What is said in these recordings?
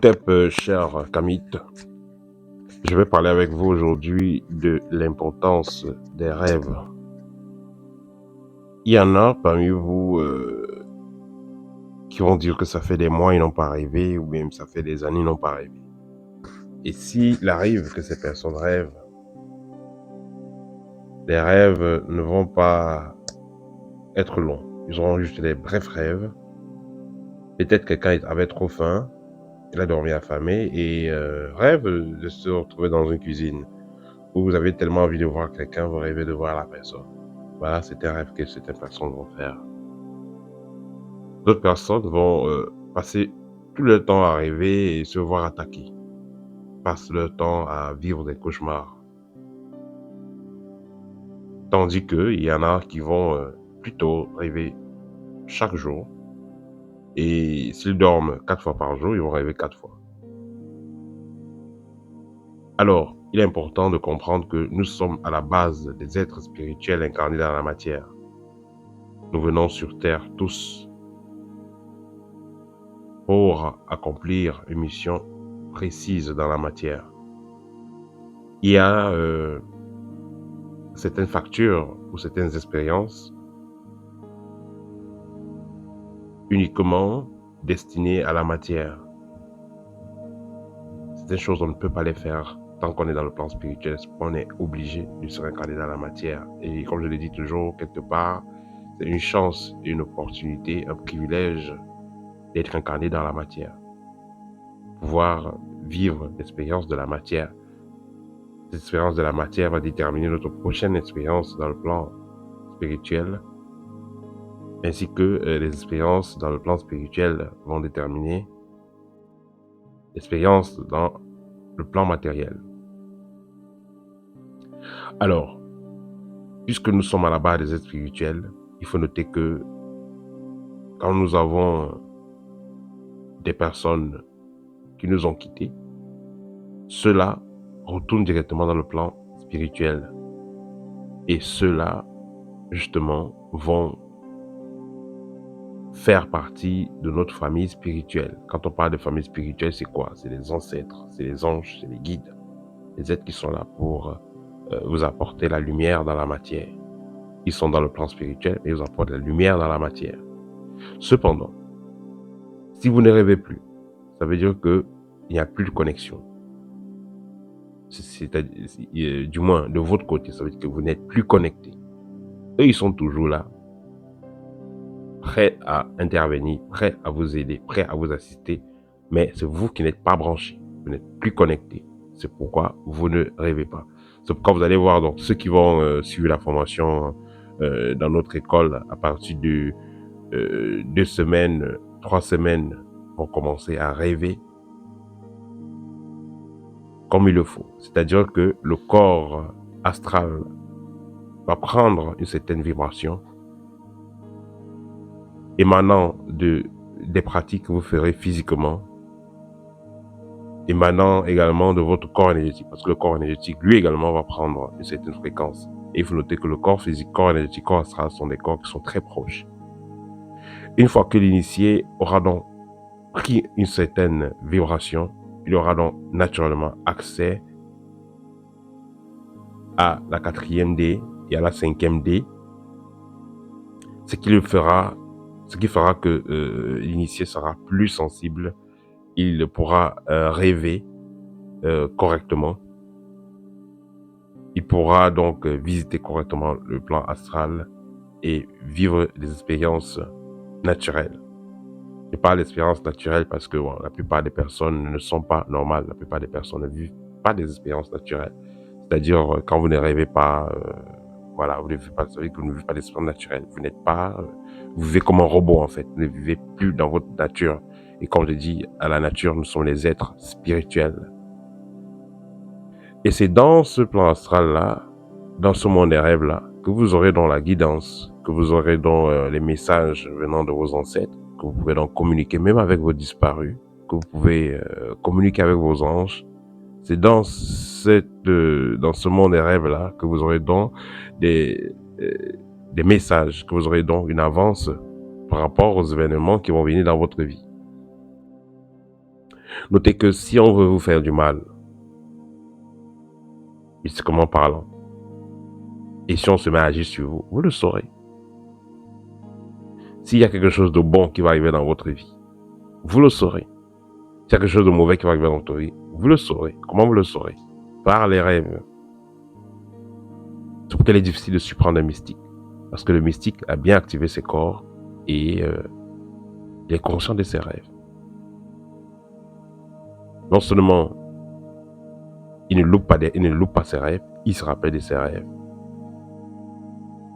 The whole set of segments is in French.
Imhotep, cher Kamit, je vais parler avec vous aujourd'hui de l'importance des rêves. Il y en a parmi vous qui vont dire que ça fait des mois ils n'ont pas rêvé, ou même ça fait des années ils n'ont pas rêvé. Et s'il arrive que ces personnes rêvent, les rêves ne vont pas être longs. Ils auront juste des brefs rêves. Peut-être quelqu'un avait trop faim, il a dormi affamé et rêve de se retrouver dans une cuisine où vous avez tellement envie de voir quelqu'un, vous rêvez de voir la personne. Voilà, c'est un rêve que certaines personnes vont faire. D'autres personnes vont passer tout le temps à rêver et se voir attaquer. Passent leur temps à vivre des cauchemars. Tandis qu'il y en a qui vont plutôt rêver chaque jour. Et s'ils dorment 4 fois par jour, ils vont rêver 4 fois. Alors, il est important de comprendre que nous sommes à la base des êtres spirituels incarnés dans la matière. Nous venons sur Terre tous pour accomplir une mission précise dans la matière. Il y a certaines factures ou certaines expériences uniquement destinées à la matière. Certaines choses, on ne peut pas les faire tant qu'on est dans le plan spirituel. On est obligé de se réincarner dans la matière. Et comme je le dis toujours, quelque part, c'est une chance, une opportunité, un privilège d'être incarné dans la matière. Pouvoir vivre l'expérience de la matière. Cette expérience de la matière va déterminer notre prochaine expérience dans le plan spirituel, ainsi que les expériences dans le plan spirituel vont déterminer l'expérience dans le plan matériel. Alors, puisque nous sommes à la base des êtres spirituels, il faut noter que quand nous avons des personnes qui nous ont quittés, ceux-là retournent directement dans le plan spirituel. Et ceux-là, justement, vont faire partie de notre famille spirituelle. Quand on parle de famille spirituelle, c'est quoi? C'est les ancêtres, c'est les anges, c'est les guides, les êtres qui sont là pour vous apporter la lumière dans la matière. Ils sont dans le plan spirituel et vous apportent la lumière dans la matière. Cependant, si vous ne rêvez plus, ça veut dire qu'il n'y a plus de connexion. Du moins, de votre côté, ça veut dire que vous n'êtes plus connecté. Eux, ils sont toujours là, prêts à intervenir, prêts à vous aider, prêts à vous assister, mais c'est vous qui n'êtes pas branché, vous n'êtes plus connecté. C'est pourquoi vous ne rêvez pas. C'est pourquoi vous allez voir donc ceux qui vont suivre la formation dans notre école à partir de 2 semaines, 3 semaines, vont commencer à rêver comme il le faut. C'est-à-dire que le corps astral va prendre une certaine vibration émanant des pratiques que vous ferez physiquement, émanant également de votre corps énergétique, parce que le corps énergétique, lui également, va prendre une certaine fréquence. Et il faut noter que le corps physique, corps énergétique, corps astral sont des corps qui sont très proches. Une fois que l'initié aura donc pris une certaine vibration, il aura donc naturellement accès à la 4e D et à la 5e D, ce qui fera que l'initié sera plus sensible, il pourra rêver correctement, il pourra donc visiter correctement le plan astral et vivre des expériences naturelles. Je parle d'expériences naturelles parce que bon, la plupart des personnes ne sont pas normales, la plupart des personnes ne vivent pas des expériences naturelles. C'est-à-dire quand vous ne rêvez pas, voilà, vous ne vivez pas, vous ne vivez pas des expériences naturelles. Vous n'êtes pas, vous vivez comme un robot en fait. Vous ne vivez plus dans votre nature. Et comme je dis, à la nature, nous sommes les êtres spirituels. Et c'est dans ce plan astral-là, dans ce monde des rêves-là, que vous aurez donc la guidance, que vous aurez donc les messages venant de vos ancêtres, que vous pouvez donc communiquer même avec vos disparus, que vous pouvez communiquer avec vos anges. C'est dans ce monde des rêves-là que vous aurez donc des messages, que vous aurez donc une avance par rapport aux événements qui vont venir dans votre vie. Notez que si on veut vous faire du mal, mystiquement parlant, et si on se met à agir sur vous, vous le saurez. S'il y a quelque chose de bon qui va arriver dans votre vie, vous le saurez. S'il y a quelque chose de mauvais qui va arriver dans votre vie, vous le saurez. Comment vous le saurez? Par les rêves. C'est pourquoi il est difficile de surprendre un mystique. Parce que le mystique a bien activé ses corps et il est conscient de ses rêves. Non seulement il ne loupe pas ses rêves, il se rappelle de ses rêves.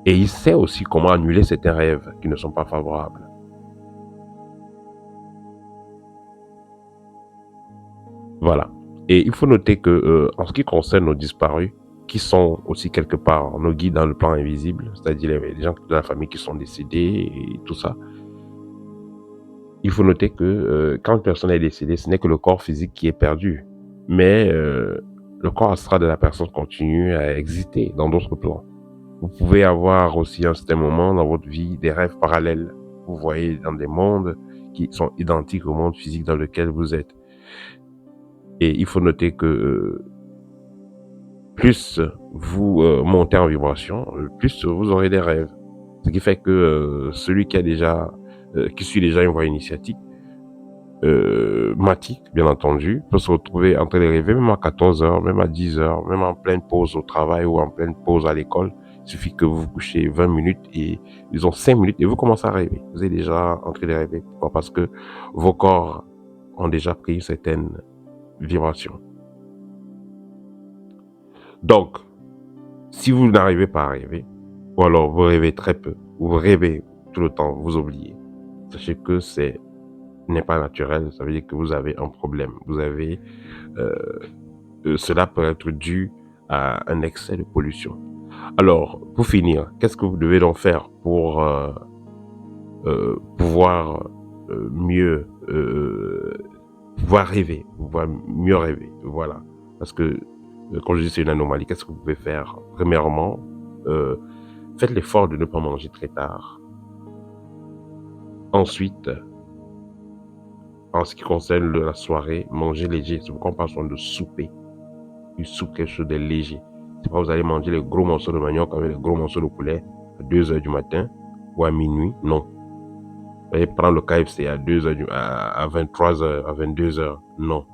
Et il sait aussi comment annuler certains rêves qui ne sont pas favorables. Voilà. Et il faut noter que en ce qui concerne nos disparus, qui sont aussi quelque part nos guides dans le plan invisible, c'est-à-dire les gens de la famille qui sont décédés et tout ça, il faut noter que quand une personne est décédée, ce n'est que le corps physique qui est perdu. Mais le corps astral de la personne continue à exister dans d'autres plans. Vous pouvez avoir aussi à un certain moment dans votre vie des rêves parallèles. Vous voyez dans des mondes qui sont identiques au monde physique dans lequel vous êtes. Et il faut noter que plus vous montez en vibration, plus vous aurez des rêves. Ce qui fait que celui qui suit déjà une voie initiatique, matique, bien entendu, peut se retrouver en train de rêver, même à 14 heures, même à 10 heures, même en pleine pause au travail ou en pleine pause à l'école. Il suffit que vous vous couchez 20 minutes et, disons 5 minutes, et vous commencez à rêver. Vous êtes déjà en train de rêver. Pourquoi? Parce que vos corps ont déjà pris une certaine vibration. Donc, si vous n'arrivez pas à rêver, ou alors vous rêvez très peu, ou vous rêvez tout le temps, vous oubliez, sachez que n'est pas naturel, ça veut dire que vous avez un problème. Vous avez cela peut être dû à un excès de pollution. Alors, pour finir, qu'est-ce que vous devez donc faire pour pouvoir mieux pouvoir rêver, pouvoir mieux rêver? Voilà. Parce que, quand je dis c'est une anomalie, qu'est-ce que vous pouvez faire? Premièrement, faites l'effort de ne pas manger très tard. Ensuite, en ce qui concerne la soirée, mangez léger. C'est pourquoi on parle souvent de souper. Une soupe, quelque chose de léger. C'est pas vous allez manger les gros morceaux de manioc avec les gros morceaux de poulet à 2 heures du matin ou à minuit. Non. Vous allez prendre le KFC à 2 heures à 23 heures, à 22 heures. Non.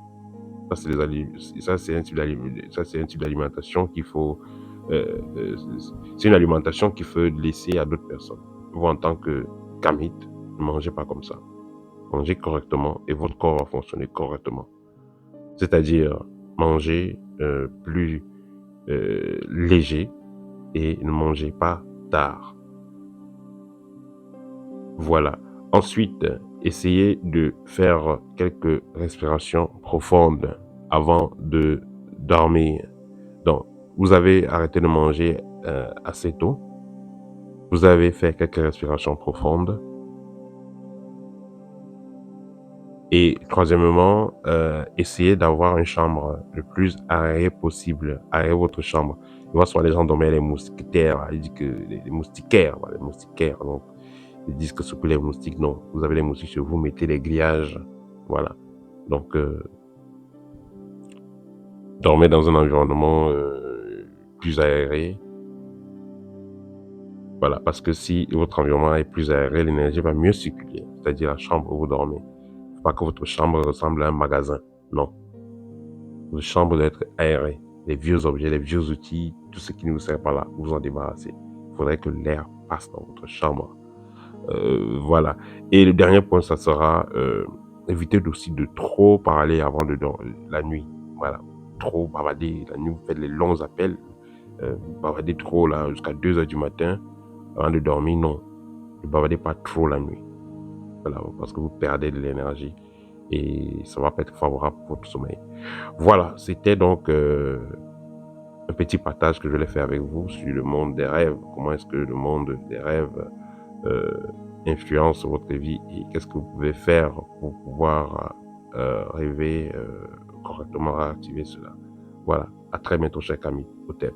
Ça, c'est un type d'alimentation qu'il faut, c'est une alimentation qu'il faut laisser à d'autres personnes. Vous, en tant que kamite, ne mangez pas comme ça. Mangez correctement et votre corps va fonctionner correctement. C'est-à-dire, mangez plus léger et ne mangez pas tard. Voilà. Ensuite, essayez de faire quelques respirations profondes avant de dormir. Donc, vous avez arrêté de manger assez tôt. Vous avez fait quelques respirations profondes. Et troisièmement, essayez d'avoir une chambre le plus aérée possible. Aérez votre chambre. Je vois souvent les gens dormir les moustiquaires. Ils disent que les moustiquaires, voilà, les moustiquaires. Donc, ils disent que c'est pour les moustiques. Non, vous avez les moustiques sur vous, mettez les grillages. Voilà. Donc, dormez dans un environnement plus aéré. Voilà, parce que si votre environnement est plus aéré, l'énergie va mieux circuler. C'est-à-dire la chambre où vous dormez. Pas que votre chambre ressemble à un magasin. Non. Votre chambre doit être aérée. Les vieux objets, les vieux outils, tout ce qui ne vous sert pas là, vous en débarrassez. Il faudrait que l'air passe dans votre chambre. Voilà. Et le dernier point, ça sera éviter aussi de trop parler avant de dormir la nuit. Voilà. Trop bavarder la nuit. Vous faites les longs appels. Vous bavardez trop là jusqu'à 2 heures du matin avant de dormir. Non. Ne bavardez pas trop la nuit. Voilà, parce que vous perdez de l'énergie et ça va pas être favorable pour votre sommeil. Voilà, c'était donc un petit partage que je voulais faire avec vous sur le monde des rêves. Comment est-ce que le monde des rêves influence votre vie et qu'est-ce que vous pouvez faire pour pouvoir rêver correctement, réactiver cela. Voilà, à très bientôt, chers amis. Au thème.